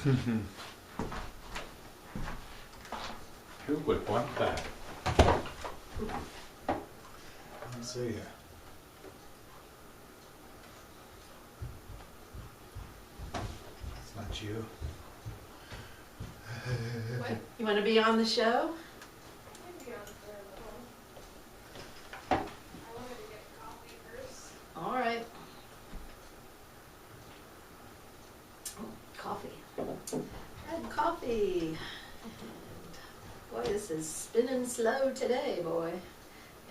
Who would want that? Let's see. It's not you. What? You want to be on the show? All right. Oh, coffee. Had coffee. And boy, this is spinning slow today, boy.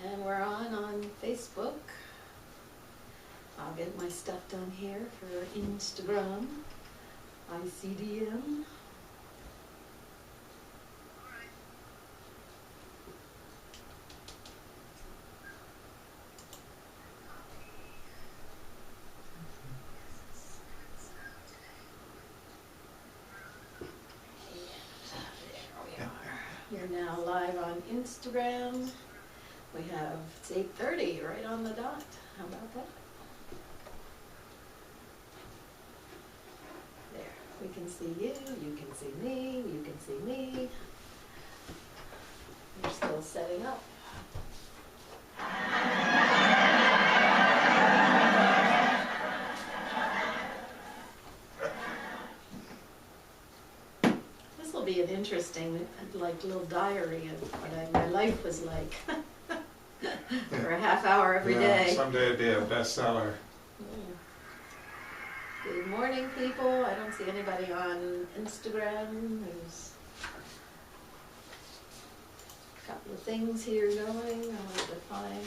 And we're on Facebook. I'll get my stuff done here for Instagram. ICDM. You're now live on Instagram. We have, it's 8:30 right on the dot. How about that? There, we can see you can see me, you can see me. We're still setting up. This will be an interesting, like, little diary of what my life was like for a half hour every day. Someday it'd be a bestseller. Good morning, people. I don't see anybody on Instagram. There's a couple of things here going. I wanted to find.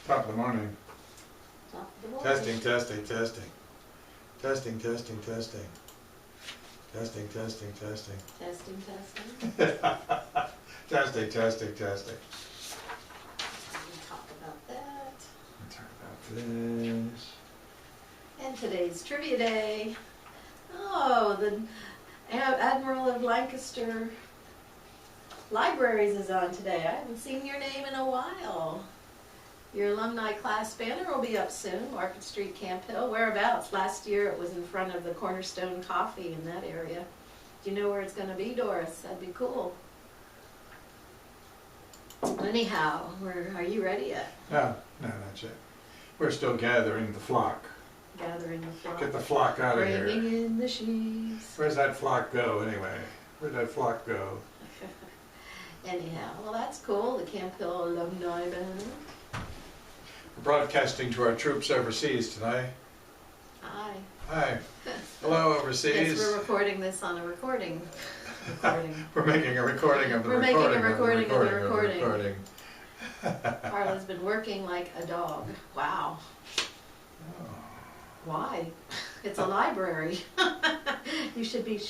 Top of the morning. Top of the morning. Testing, testing, testing. Testing, testing, testing. Testing, testing, testing. Testing, testing. Testing, testing, testing. We'll talk about that. Let's talk about this. And today's trivia day. Oh, the Admiral of Lancaster Libraries is on today. I haven't seen your name in a while. Your alumni class banner will be up soon, Market Street, Camp Hill. Whereabouts? Last year it was in front of the Cornerstone Coffee in that area. Do you know where it's going to be, Doris? That'd be cool. Anyhow, are you ready yet? No, not yet. We're still gathering the flock. Gathering the flock. Get the flock out of here. Bringing in the sheaves. Where's that flock go anyway? Where'd that flock go? Anyhow, well, that's cool. The Camp Hill alumni banner. We're broadcasting to our troops overseas tonight. Hi. Hi. Hello, overseas. Yes, we're recording this on a recording. We're making a recording of the We're recording. making a recording of the recording. recording. Carla's been working like a dog. Wow. Oh. Why? It's a library. You should be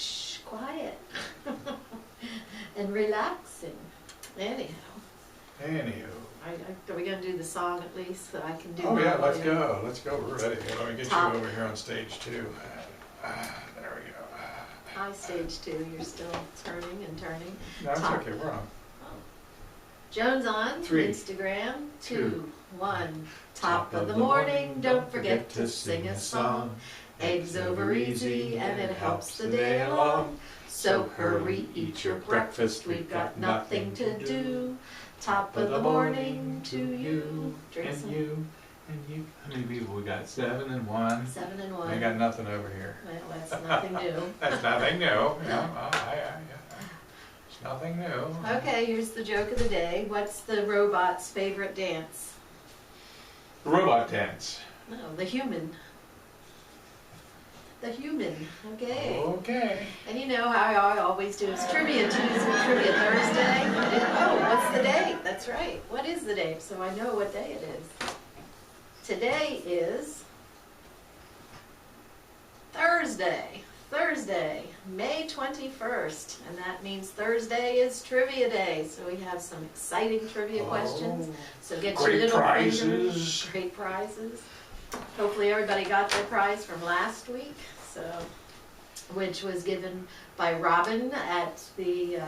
quiet and relaxing. Anyhow. Anywho. Are we going to do the song at least that I can do? Oh yeah, let's volume? go. Let's go. We're ready. Let me get Top. you over here on stage too. There we go. Hi, stage 2. You're still turning and turning. No, it's Top. okay. We're on. Jones on 3, Instagram. 2, 2, 1. Top of the morning, don't forget to sing a song. Eggs over easy and it helps the day along. So hurry, eat your breakfast, we've got nothing to do. Top of the morning to you. Drink And some. you. And you. How many people we got? 7 and 1. 7 and I 1. got nothing over here. Well, that's nothing new. That's nothing new. Yeah, it's nothing new. Okay, here's the joke of the day. What's the robot's favorite dance? The robot dance. No, the human. The human. Okay. Okay. And you know how I always do is Trivia Tuesday, Trivia Thursday. Oh, what's the date? That's right. What is the date? So I know what day it is. Today is Thursday. Thursday, May 21st. And that means Thursday is Trivia Day. So we have some exciting trivia questions. So get your Great little prizes. fingers. Great prizes. Hopefully everybody got their prize from last week. So, which was given by Robin at the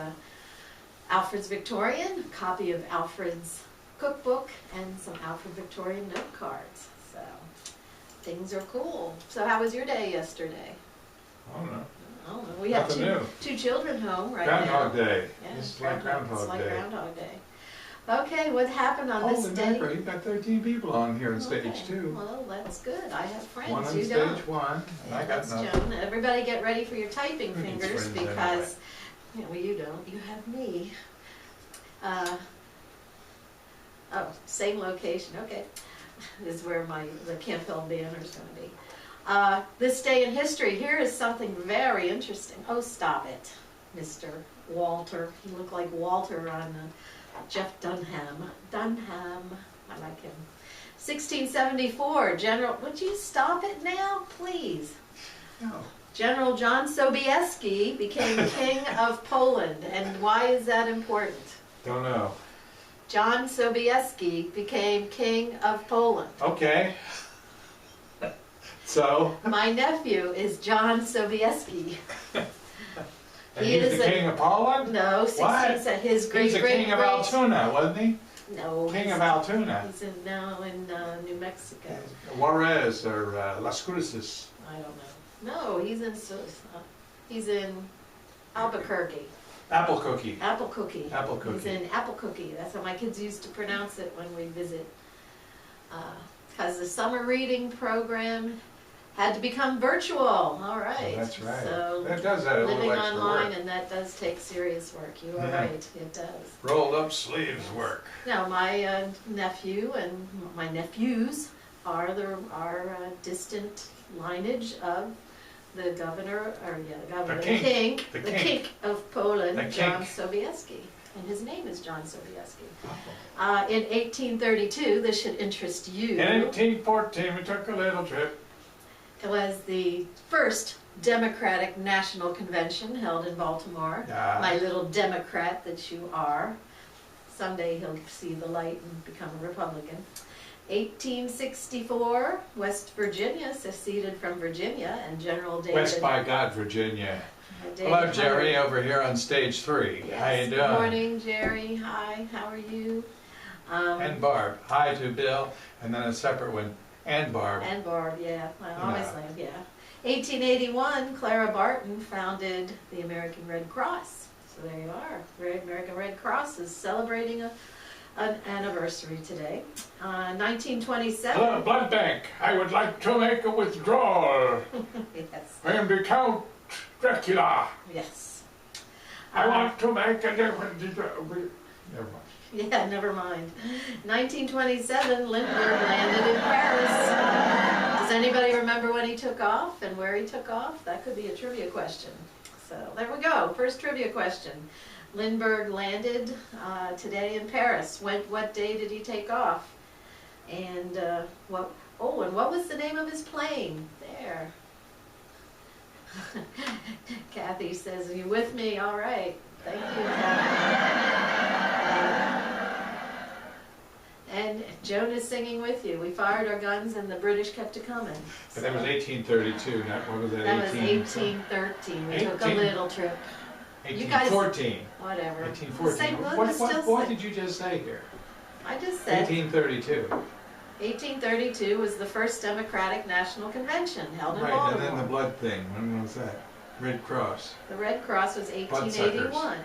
Alfred's Victorian, a copy of Alfred's cookbook, and some Alfred Victorian note cards. So things are cool. So how was your day yesterday? I don't know. I don't know. We have Nothing new. two children home right Groundhog now. Day. Yeah, It's like it's Groundhog like Day. Groundhog Day. Okay, what happened on this Holy day? mackerel, you've got 13 people on here in Okay, stage 2. well, that's good. I have friends. One on You stage don't. 1, and I got That's nothing. Joan. Everybody get ready for your typing Who needs fingers friends because, yeah, well, you don't. You have me. Oh, same location. Okay, this is where the Camp Hill banner is going to be. This day in history. Here is something very interesting. Oh, stop it, Mr. Walter. He looked like Walter on Jeff Dunham. I like him. 1674. General. Would you stop it now, please? No. General John Sobieski became king of Poland, and why is that important? Don't know. John Sobieski became king of Poland. Okay. So? My nephew is John Sobieski. And He he's is the a- king of Poland? No, What? his great He's the great king of great. Altoona, wasn't he? No, King he's- of Altoona. He's now in New Mexico. Juarez or Las Cruces. I don't know. No, he's in Albuquerque. Apple cookie. Apple Cookie. Apple He's cookie. in Apple Cookie. That's how my kids used to pronounce it when we visit. Because the summer reading program had to become virtual. All right. Oh, that's right. So That does add a little living extra online, work. and that does take serious work. You are Yeah. right. It does. Rolled up sleeves work. Now, my nephew and my nephews are distant lineage of the governor, the king The the king. king of Poland, The John king. Sobieski. And his name is John Sobieski. Oh. In 1832, this should interest you, In 1814, we took a little trip. it was the first Democratic National Convention held in Baltimore. Yeah. My little Democrat that you are. Someday he'll see the light and become a Republican. 1864, West Virginia seceded from Virginia, and General David... West by God, Virginia. David Hello, Jerry, Hunter- over here on stage 3. Yes. How you Good doing? morning, Jerry. Hi, how are you? And Barb. Hi to Bill, and then a separate one. And Barb. And Barb, yeah. I always Yeah. like, yeah. 1881, Clara Barton founded the American Red Cross. So there you are. The American Red Cross is celebrating an anniversary today. 1927. Hello, blood bank. I would like to make a withdrawal. Yes. I am the Count Dracula. Yes. I want to make a different... Never mind. Yeah, never mind. 1927, Lindbergh landed in Paris. Does anybody remember when he took off and where he took off? That could be a trivia question. So there we go. First trivia question. Lindbergh landed today in Paris. What day did he take off? And what was the name of his plane? There. Kathy says, "Are you with me?" All right. Thank you, Kathy. And Joan is singing with you. We fired our guns and the British kept it coming. But that was 1832, not, what was that, That was 18? 1813. We took a 18? little trip. You guys- 1814. Whatever. 1814. Same- What, let's still what say- did you just say here? I just said 1832. 1832 was the first Democratic National Convention held in Right, and Baltimore. then the blood thing. When was that? Red Cross. The Red Cross was Bloodsuckers. 1881.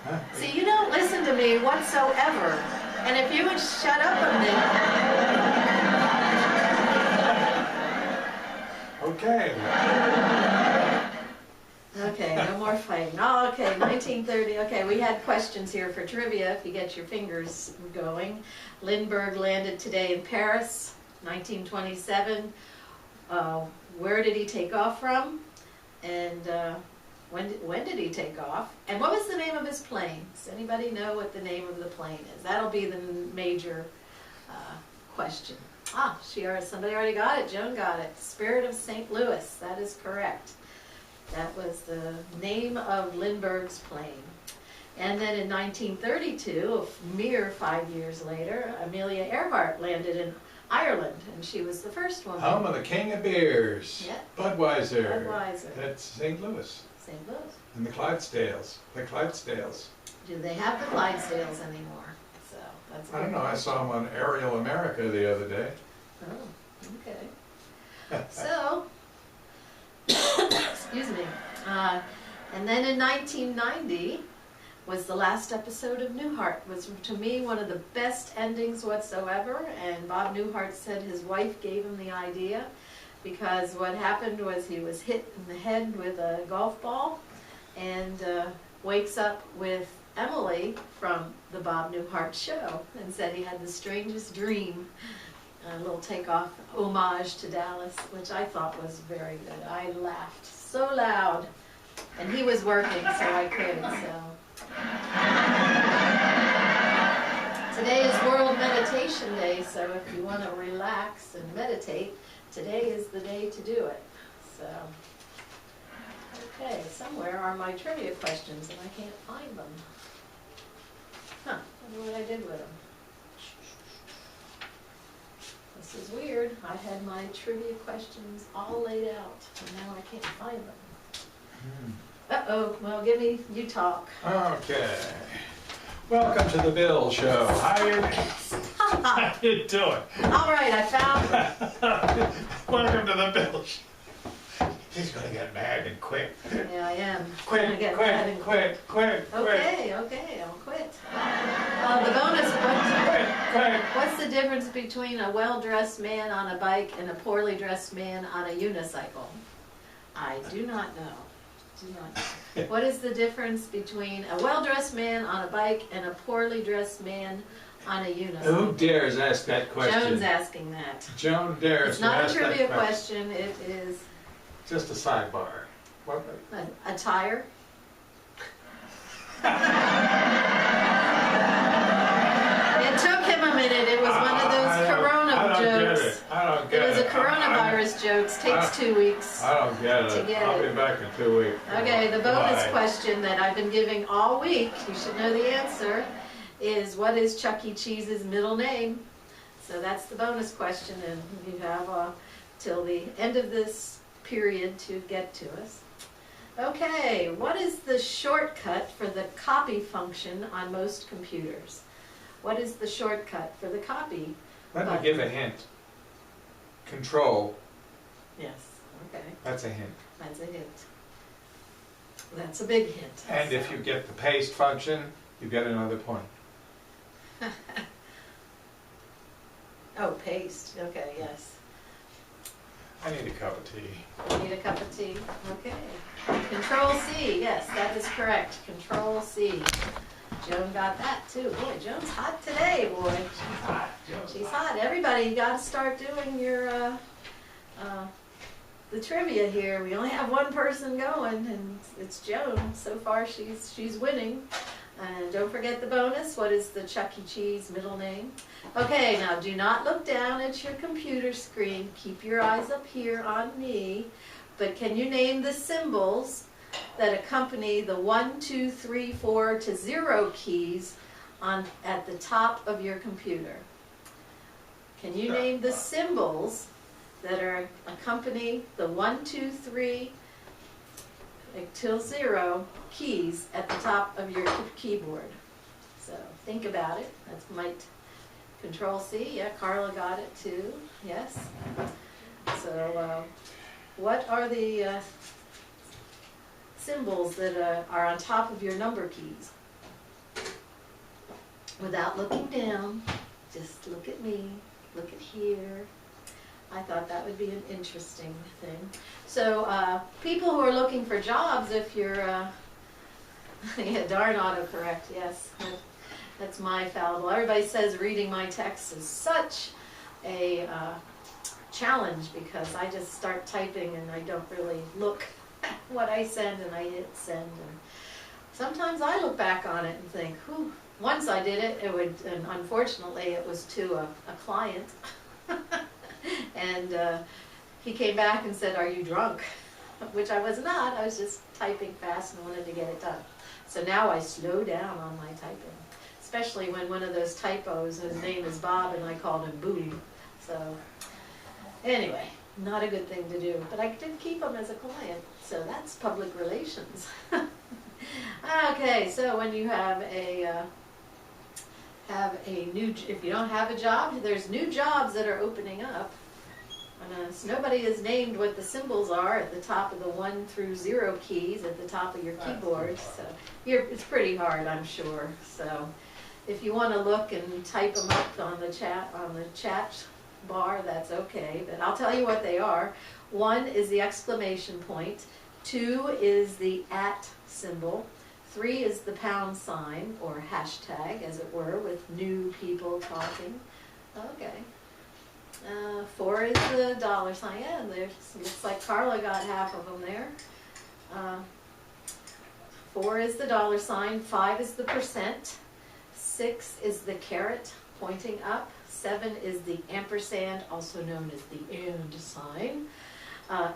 Huh? See, you don't listen to me whatsoever. And if you would shut up a minute. Okay. Okay, no more fighting. Oh, okay, 1930. Okay, we had questions here for trivia, if you get your fingers going. Lindbergh landed today in Paris, 1927. Where did he take off from? And when did he take off? And what was the name of his plane? Does anybody know what the name of the plane is? That'll be the major question. Somebody already got it. Joan got it. Spirit of St. Louis. That is correct. That was the name of Lindbergh's plane. And then in 1932, a mere 5 years later, Amelia Earhart landed in Ireland, and she was the first woman. Home of the king of beers. Yeah. Budweiser. Budweiser. That's St. Louis. St. Louis. And the Clydesdales. The Clydesdales. Do they have the Clydesdales anymore? So that's a I don't good know, I question. saw them on Aerial America the other day. Oh, okay. So, excuse me. And then in 1990 was the last episode of Newhart. Was to me one of the best endings whatsoever. And Bob Newhart said his wife gave him the idea because what happened was he was hit in the head with a golf ball and wakes up with Emily from the Bob Newhart show and said he had the strangest dream. A little takeoff homage to Dallas, which I thought was very good. I laughed so loud. And he was working, so I could. So today is World Meditation Day, so if you want to relax and meditate, today is the day to do it. So, okay, somewhere are my trivia questions, and I can't find them. Huh, I wonder what I did with them. This is weird. I had my trivia questions all laid out, and now I can't find them. Uh-oh, well, you talk. Okay. Welcome to the Bill Show. How you doing? All right, I found it. Welcome to the Bill Show. He's gonna get mad and quit. Yeah, I am. Quit, I get quit, mad and quit, quit, quit. Okay, I'll quit. The bonus Quit, quit. what's the difference between a well-dressed man on a bike and a poorly dressed man on a unicycle? I do not know. What is the difference between a well-dressed man on a bike and a poorly dressed man on a unicycle? Who dares ask that question? Joan's asking that. Joan dares It's not a ask that trivia question, it is Just a sidebar. What? a tire. It took him a minute, it was one of those corona jokes. I don't get it. It was a coronavirus jokes, takes 2 weeks. I don't get to it. get I'll it. be back in 2 weeks. Okay, the bonus Bye. question that I've been giving all week, you should know the answer, is what is Chuck E. Cheese's middle name? So that's the bonus question, and you have till the end of this period to get to us. Okay, what is the shortcut for the copy function on most computers? What is the shortcut for the copy? Let me button? give a hint. Control, Yes, okay, that's a hint. that's a hint. That's a big hint. And if you get the paste function, you get another point. Oh, paste, okay, yes. I need a cup of tea. Need a cup of tea? Okay. Control C, yes, that is correct. Control C. Joan got that too. Boy, Joan's hot today, boy. She's hot. She's hot. Everybody, you gotta start doing your, the trivia here. We only have one person going, and it's Joan. So far, she's winning. And don't forget the bonus. What is the Chuck E. Cheese middle name? Okay, now do not look down at your computer screen. Keep your eyes up here on me. But can you name the symbols that accompany the 1, 2, 3, 4 to 0 keys at the top of your computer? Can you name the symbols that accompany the 1, 2, 3 till 0 keys at the top of your keyboard? So think about it. That's might Control C. Yeah, Carla got it too. Yes. So what are the symbols that are on top of your number keys? Without looking down, just look at me, look at here. I thought that would be an interesting thing. So people who are looking for jobs, if you're, yeah, darn autocorrect, yes. That's my fallible. Everybody says reading my text is such a challenge because I just start typing and I don't really look at what I send and I hit send. And sometimes I look back on it and think, whew. Once I did it, and unfortunately it was to a client. And he came back and said, "Are you drunk?" Which I was not. I was just typing fast and wanted to get it done. So now I slow down on my typing, especially when one of those typos, his name is Bob and I called him Boom. So anyway, not a good thing to do. But I did keep him as a client, so that's public relations. Okay, so when you have a new, if you don't have a job, there's new jobs that are opening up. So nobody has named what the symbols are at the top of the 1 through 0 keys at the top of your keyboard. So it's pretty hard, I'm sure. So if you want to look and type them up on the chat bar, that's okay. But I'll tell you what they are. 1 is the exclamation point. 2 is the @ symbol. 3 is the pound sign, or hashtag, as it were, with new people talking. Okay. 4 is the $sign. Yeah, looks like Carla got half of them there. 4 is the $sign. 5 is the %. 6 is the caret pointing up. 7 is the ampersand, also known as the and sign.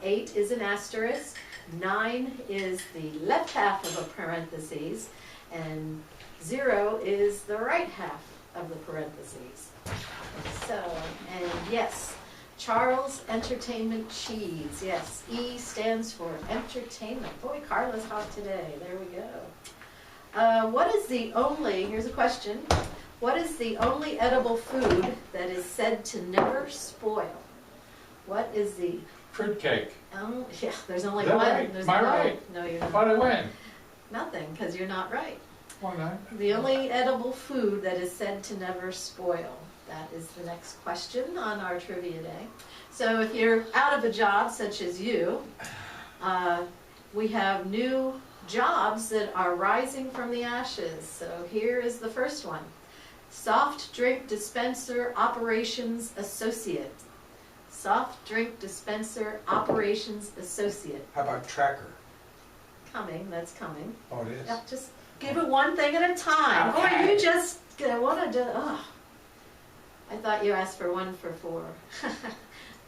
8 is an asterisk. 9 is the left half of a parentheses, and 0 is the right half of the parentheses. So, and yes, Charles Entertainment Cheese. Yes, E stands for entertainment. Boy, Carla's hot today. There we go. What is the only, here's a question, what is the only edible food that is said to never spoil? What is the... Fruitcake. Oh, yeah, there's only Is that one. right? There's Am I no, right? No, you're not. Why did I win? Nothing, because you're not right. Why not? The only edible food that is said to never spoil. That is the next question on our trivia day. So if you're out of a job, such as you, we have new jobs that are rising from the ashes. So here is the first one. Soft drink dispenser operations associate. Soft drink dispenser operations associate. How about tracker? Coming, that's coming. Oh, it is? Yep, just give it one thing at a time. Okay. Boy, you just wanted to, I thought you asked for 1 for 4.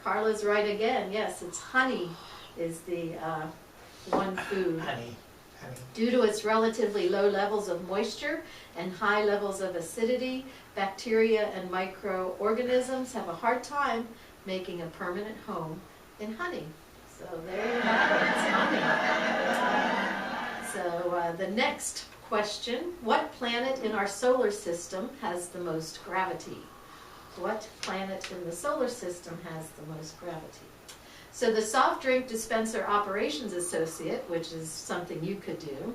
Carla's right again. Yes, it's honey is the one food. Honey. Due to its relatively low levels of moisture and high levels of acidity, bacteria and microorganisms have a hard time making a permanent home in honey. So there you have it, it's honey. So the next question, what planet in our solar system has the most gravity? What planet in the solar system has the most gravity? So the Soft Drink Dispenser Operations Associate, which is something you could do,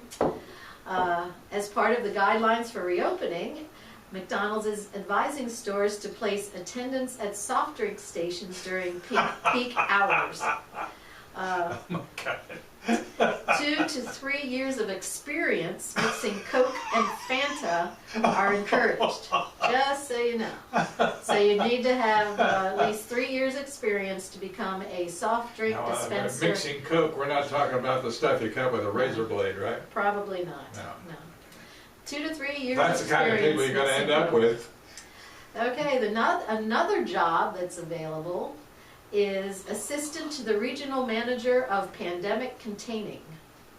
as part of the guidelines for reopening, McDonald's is advising stores to place attendants at soft drink stations during peak hours. Oh my God. 2 to 3 years of experience mixing Coke and Fanta are encouraged, just so you know. So you need to have at least 3 years experience to become a soft drink Now, dispenser. mixing Coke, we're not talking about the stuff you cut with a razor blade, right? Probably not, No. no. 2 to 3 years That's the kind of people you're going to end up with. Okay, another job that's available is assistant to the regional manager of pandemic containing.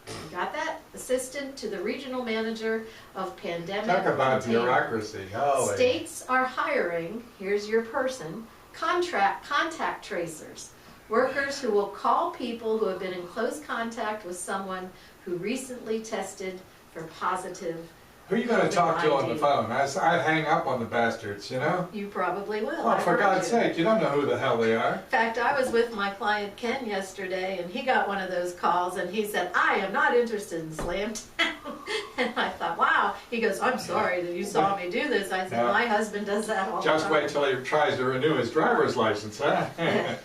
You got that? Assistant to the regional manager of pandemic Talk about containing. bureaucracy. Holy. States are hiring, here's your person, contact tracers. Workers who will call people who have been in close contact with someone who recently tested for positive. Who are you going to talk to on the COVID-19. phone? I'd hang up on the bastards, you know? You probably will. Well, I for heard God's you. sake, you don't know who the hell they are. In fact, I was with my client Ken yesterday, and he got one of those calls, and he said, "I am not interested in Slam Town." And I thought, wow. He goes, "I'm sorry that you saw me do this." I said, Yeah. "My husband does that all the Just time." wait till he tries to renew his driver's license, huh? Yeah.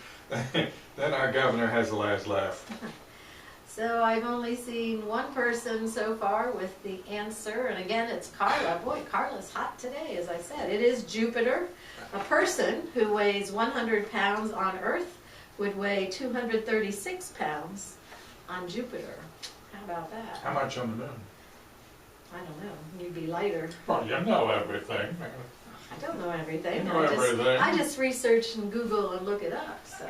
Then our governor has the last laugh. So I've only seen one person so far with the answer, and again, it's Carla. Boy, Carla's hot today, as I said. It is Jupiter. A person who weighs 100 pounds on Earth would weigh 236 pounds on Jupiter. How about that? How much on the moon? I don't know. You'd be lighter. Well, you know everything. I don't know everything. You know everything. I just research and Google and look it up. So,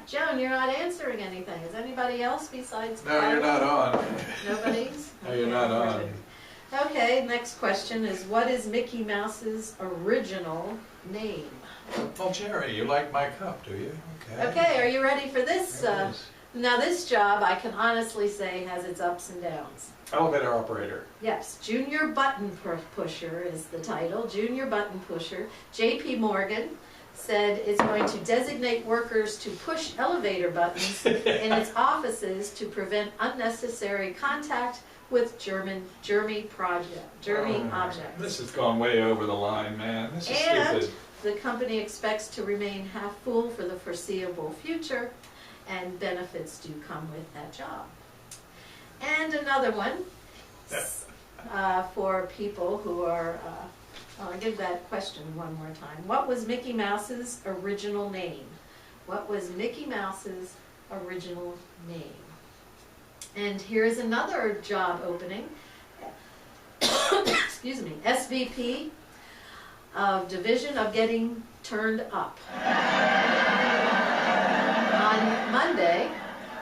Joan, you're not answering anything. Is anybody else besides No, you're not on. Nobody's? No, you're not on. Okay, next question is, what is Mickey Mouse's original name? Well, Jerry, you like my cup, do you? Okay, are you ready for this There it is. Now this job, I can honestly say, has its ups and downs. Elevator operator. Yes, Junior Button Pusher is the title, Junior Button Pusher. J.P. Morgan said it's going to designate workers to push elevator buttons in its offices to prevent unnecessary contact with germy objects. This has gone way over the line, man. This is And stupid. the company expects to remain half full for the foreseeable future, and benefits do come with that job. And another one for people who are, I'll give that question one more time. What was Mickey Mouse's original name? What was Mickey Mouse's original name? And here's another job opening. Excuse me, SVP of Division of Getting Turned Up. On Monday,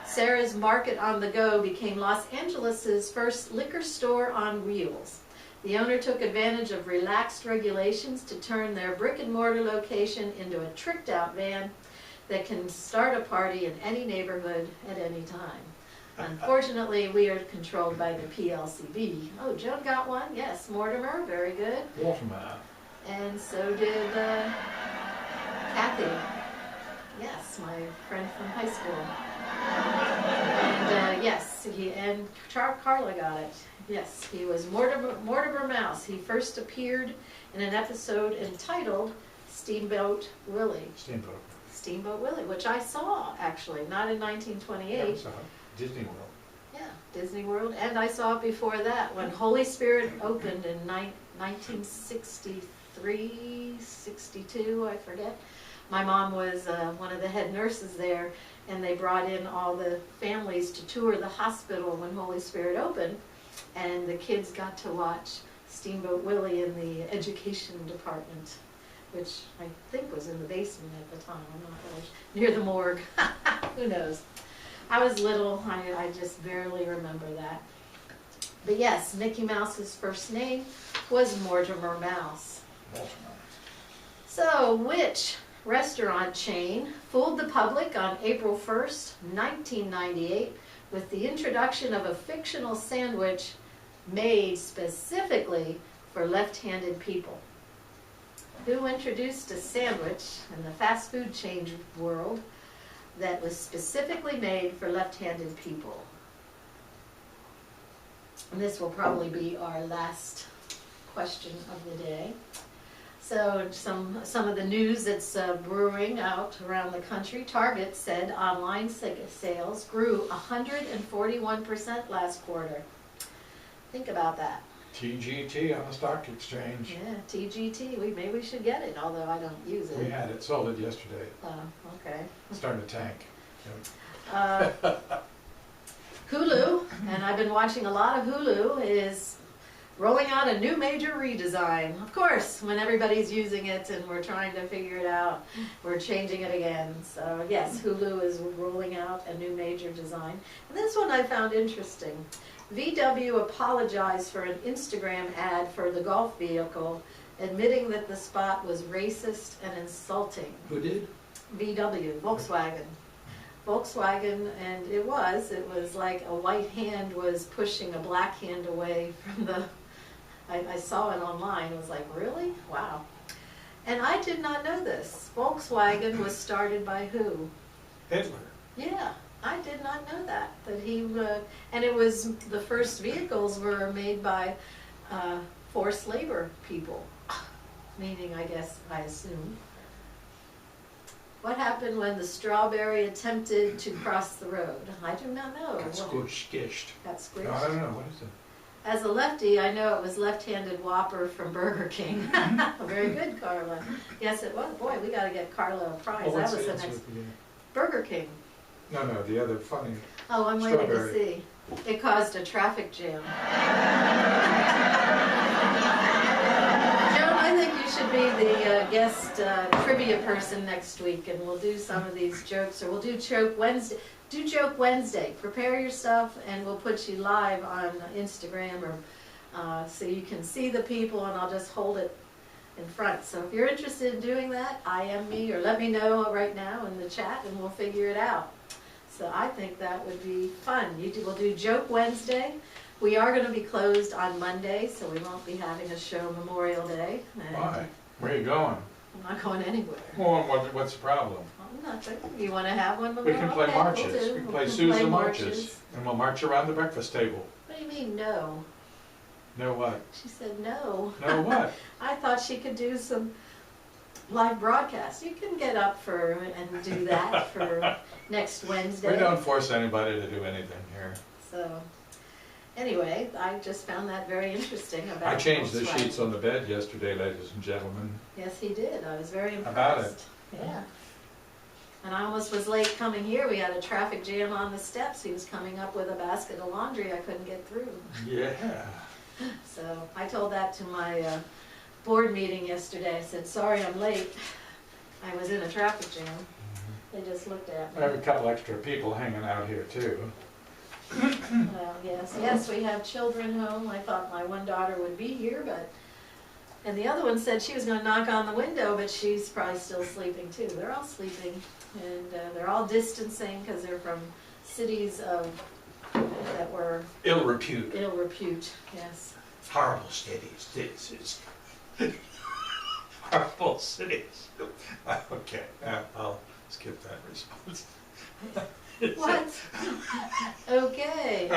Sarah's Market on the Go became Los Angeles' first liquor store on wheels. The owner took advantage of relaxed regulations to turn their brick-and-mortar location into a tricked-out van that can start a party in any neighborhood at any time. Unfortunately, we are controlled by the PLCB. Oh, Joan got one? Yes. Mortimer, very good. Waterman. And so did Kathy. Yes, my friend from high school. And yes, and Carla got it. Yes, he was Mortimer Mouse. He first appeared in an episode entitled Steamboat Willie. Steamboat Willie, which I saw actually, not in 1928. Yeah, so Disney World. Yeah, Disney World, and I saw it before that when Holy Spirit opened in 1963, 62, I forget. My mom was one of the head nurses there, and they brought in all the families to tour the hospital when Holy Spirit opened, and the kids got to watch Steamboat Willie in the education department, which I think was in the basement at the time. I'm not really near the morgue. Who knows? I was little. I just barely remember that. But yes, Mickey Mouse's first name was Mortimer Mouse. So, which restaurant chain fooled the public on April 1st, 1998, with the introduction of a fictional sandwich made specifically for left-handed people? Who introduced a sandwich in the fast food chain world that was specifically made for left-handed people? And this will probably be our last question of the day. So some of the news that's brewing out around the country. Target said online sales grew 141% last quarter. Think about that. TGT on the stock exchange. Yeah, TGT. Maybe we should get it, although I don't use it. We had it, sold it yesterday. Okay. It's starting to tank. Hulu, and I've been watching a lot of Hulu, is rolling out a new major redesign. Of course, when everybody's using it and we're trying to figure it out, we're changing it again. So yes, Hulu is rolling out a new major design. And this one I found interesting. VW apologized for an Instagram ad for the Golf vehicle, admitting that the spot was racist and insulting. Who did? VW, Volkswagen. Volkswagen, and it was like a white hand was pushing a black hand away from the, I saw it online, it was like, really? Wow. And I did not know this. Volkswagen was started by who? Hitler. Yeah, I did not know that he, and it was, the first vehicles were made by forced labor people, meaning, I guess, I assume. What happened when the strawberry attempted to cross the road? I do not know. Got squished. Got squished? No, I don't know. What is it? As a lefty, I know it was left-handed Whopper from Burger King. Very good, Carla. Yes, it was. Boy, we got to get Carla a prize. Oh, That was the it's next. with the, Burger King. no, the other funny. Oh, I'm waiting to Strawberry. see. It caused a traffic jam. Joan, I think you should be the guest trivia person next week, and we'll do some of these jokes, or we'll do Joke Wednesday. Do Joke Wednesday. Prepare yourself, and we'll put you live on Instagram, or so you can see the people, and I'll just hold it in front. So if you're interested in doing that, IM me, or let me know right now in the chat, and we'll figure it out. So I think that would be fun. We'll do Joke Wednesday. We are going to be closed on Monday, so we won't be having a show Memorial Day. And Why? Where are you going? I'm not going anywhere. Well, what's the problem? Oh, nothing. You want to have one We Memorial? can play Okay, marches. we'll do. We can play We'll Susan play marches. And we'll march around the breakfast table. What do you mean, no? Know what? She said no. Know what? I thought she could do some live broadcast. You can get up and do that for next Wednesday. We don't force anybody to do anything here. So, anyway, I just found that very interesting about I changed the Volkswagen. sheets on the bed yesterday, ladies and gentlemen. Yes, he did. I was very impressed. About it. Yeah. And I almost was late coming here. We had a traffic jam on the steps. He was coming up with a basket of laundry I couldn't get through. Yeah. So I told that to my board meeting yesterday. I said, sorry I'm late. I was in a traffic jam. They just looked at We me. have a couple extra people hanging out here too. Well, yes, we have children home. I thought my one daughter would be here, and the other one said she was going to knock on the window, but she's probably still sleeping too. They're all sleeping, and they're all distancing because they're from cities that were Ill repute. ill repute. Yes. Horrible cities. This is horrible cities. Okay, I'll skip that response. What? Okay.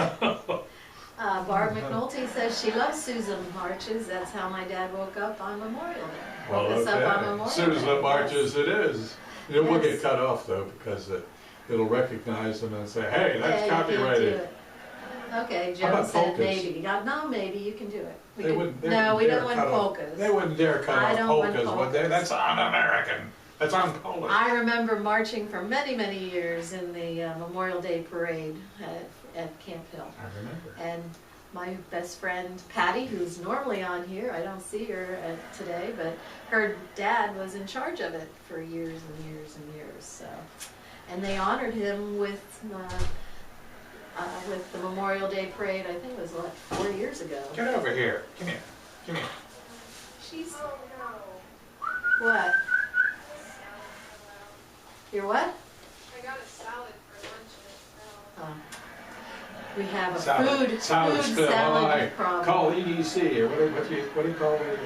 Barb McNulty says she loves Susan marches. That's how my dad woke up on Memorial Day. Woke us up on Memorial Day. Susan marches it is. It will Yes. get cut off though, because it'll recognize them and say, hey, that's Yeah, you can't do copyrighted. it. Okay, How Joe about said polkas? maybe. No, maybe you can do it. They wouldn't No, we dare don't want cut off- polkas. They wouldn't dare cut I off don't want polkas, would they? polkas. That's un-American. That's un-Polish. I remember marching for many, many years in the Memorial Day parade at Camp Hill. I remember. And my best friend Patty, who's normally on here, I don't see her today, but her dad was in charge of it for years and years and years. So, and they honored him with the Memorial Day parade. I think it was like 4 years ago. Get over here. Come here. Come here. She's what? You're what? I got a salad for lunch and We have a Salad. food Salad spill. salad problem. Call EDC, or what do you call it?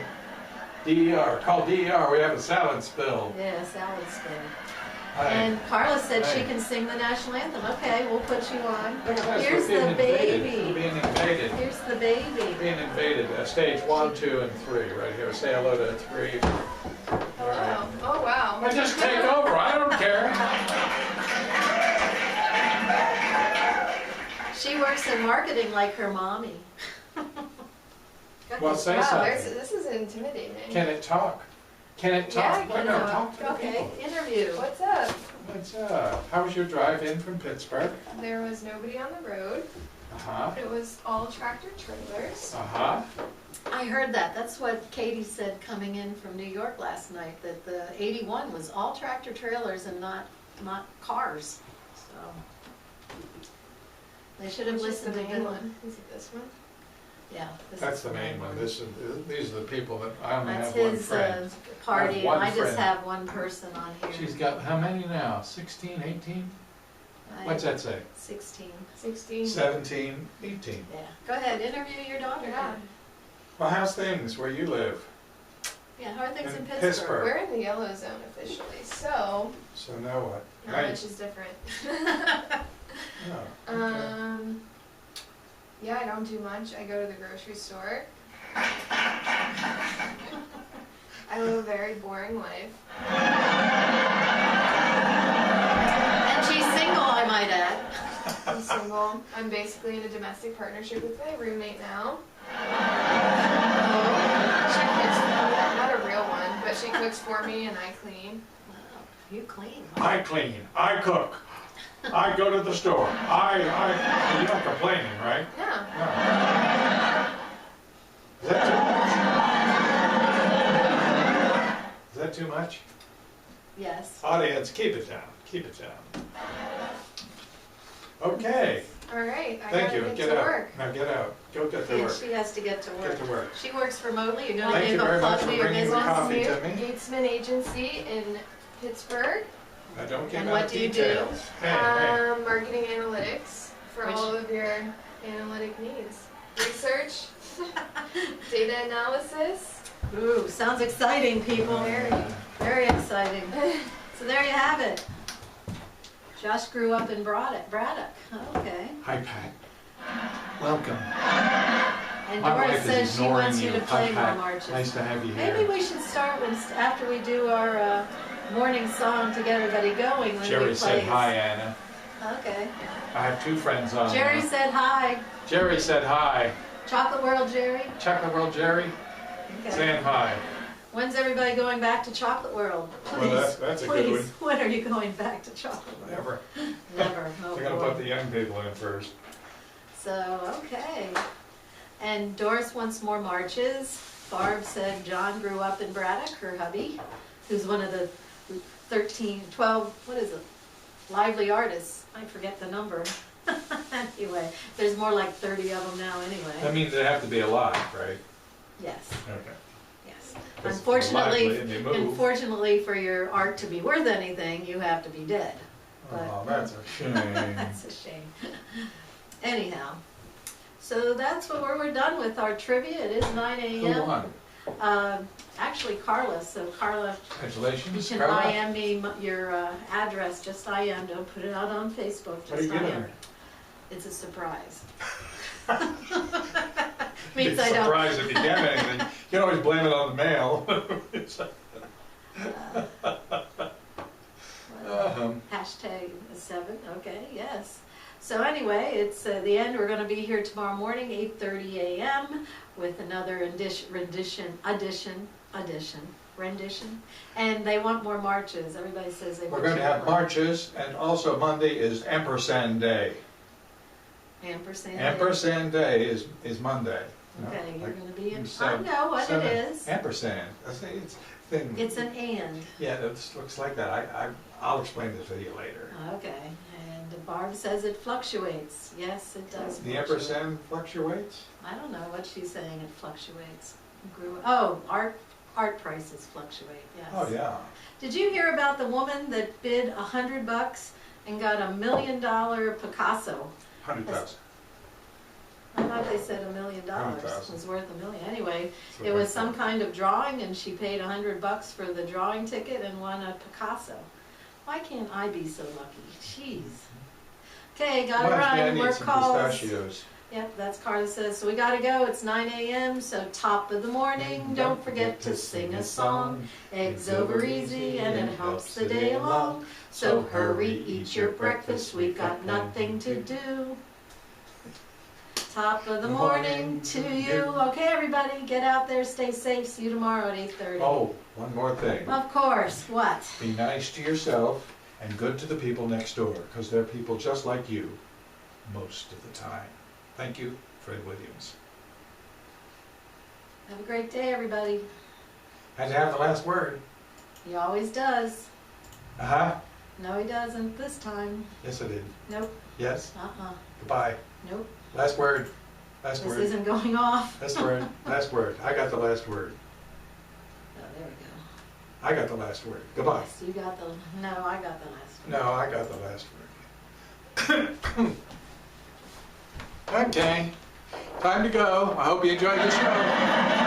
DER. Call DER. We have a salad spill. Yeah, salad spill. Hi. And Carla said she Hi. can sing the national anthem. Okay, we'll put you on. Look at this. Here's We're being the invaded. We're baby. being invaded. Here's the baby. Being invaded. Stage 1, 2, and 3 right here. Say hello to 3. Hello. Oh, wow. I just take over. I don't care. She works in marketing like her mommy. Well, say Wow, something. this is intimidating. Can it talk? Can it talk? Yeah, Why can not it talk to the Okay, people? interview. What's up? What's up? How was your drive in from Pittsburgh? There was nobody on the road. Uh-huh. It was all tractor trailers. Uh-huh. I heard that. That's what Katie said coming in from New York last night, that the 81 was all tractor trailers and not cars. So they should have Which is listened the to main Bill. one. Is it this one? Yeah. this That's is the main one. These are the people that I only That's have one his friend. party, I have and one I just friend. have one person on here. She's got how many now? 16, 18? What's that say? 16. 16. 17, 18. Yeah. Go ahead, interview your daughter. Yeah. Well, how's things where you live? Yeah, how are things in In Pittsburgh? Pittsburgh. We're in the yellow zone officially, so So now what? not Right. much is different. Oh, okay. Yeah, I don't do much. I go to the grocery store. I live a very boring life. And she's single, I might add. I'm single. I'm basically in a domestic partnership with my roommate now. She cooks for me. Not a real one, but she cooks for me and I clean. Wow, you clean. I clean. I cook. I go to the store. You're not complaining, right? Yeah. No. Is that too much? Is that too much? Yes. Audience, keep it down. Keep it down. Okay. All right. I Thank gotta you. get Get to out. work. Now get out. Go get to Yeah, work. she has to get to work. Get to work. She works remotely. You're going Thank to you give a very much plug for to your bringing the business. coffee to me. Eatsman Agency in Pittsburgh. I don't give And out what do you do? details. Hey, Marketing analytics for Which- all of your analytic needs. Research, data analysis. Ooh, sounds exciting, people. Very. Very exciting. So there you have it. Josh grew up in Braddock. Okay. Hi, Pat. Welcome. And My Doris wife is says she ignoring wants you to Hi, play more Pat. marches. Nice to have you Maybe here. we should start after we do our morning song to get everybody going. When Jerry we said play. hi, Anna. Okay. I have two friends on. Jerry said hi. Jerry said hi. Chocolate World Jerry. Chocolate World Jerry, Okay. saying hi. When's everybody going back to Chocolate World? Please. Well, that's a good please. When are you going back to Chocolate World? Never. Never. Oh, They're gonna boy. put the young people in first. So, okay. And Doris wants more marches. Barb said John grew up in Braddock, her hubby, who's one of the 12, what is it? Lively artists. I forget the number. Anyway, there's more like 30 of them now That anyway. means they have to be alive, right? Yes, Okay. yes. 'Cause Unfortunately, lively and they move. unfortunately for your art to be worth anything, you have to be dead. Oh, that's a shame. That's a shame. Anyhow, so that's what we're done with our trivia. It is 9 Who a.m. won? Actually, Carla. So Carla, you Congratulations, can Carla. IM me your address. Just IM. Don't put it out on Facebook. What are you Just giving IM. her? It's a surprise. Be Means I don't. surprised if you get anything. You can always blame it on the mail. Hashtag 7. Okay. Yes. So anyway, it's the end. We're going to be here tomorrow morning, 8:30 a.m. with another rendition. And they want more marches. Everybody says they We're want going to you have play. marches, and also Monday is Ampersand Day. Ampersand. Ampersand Day is Monday. Okay, you're Like going to be in. I seven- know what seven- it is. Ampersand. I say it's thing. It's an and. Yeah, it looks like that. I'll explain this to you later. Okay. And Barb says it fluctuates. Yes, it does. The fluctuate. ampersand fluctuates? I don't know what she's saying. It fluctuates. Oh, art prices fluctuate. Yes. Oh, yeah. Did you hear about the woman that bid $100 and got $1 million Picasso? 100,000. I thought they said $1 million 100,000. was worth $1 million. Anyway, So it was that's- some kind of drawing, and she paid $100 for the drawing ticket and won a Picasso. Why can't I be so lucky? Jeez. Okay, gotta Reminds me, I run. need Work some calls. pistachios. Yep, that's Carla says. So we gotta go. It's 9 a.m. So top of the morning. Don't forget to sing a song. Eggs over easy and it helps the day along. So hurry, eat your breakfast. We've got nothing to do. Top of the morning to you. Okay, everybody, get out there. Stay safe. See you tomorrow at 8:30. Oh, one more thing. Of course. What? Be nice to yourself and good to the people next door, because they're people just like you most of the time. Thank you, Fred Williams. Have a great day, everybody. Had to have the last word. He always does. Uh-huh. No, he doesn't this time. Yes, I did. Nope. Yes. Uh-uh. Goodbye. Nope. Last word. Last This word. isn't going off. Last word. Last word. I got the last word. Oh, there we go. I got the last word. Goodbye. Yes, you got the, no, I got the last one. No, I got the last word. Okay. Time to go. I hope you enjoyed the show.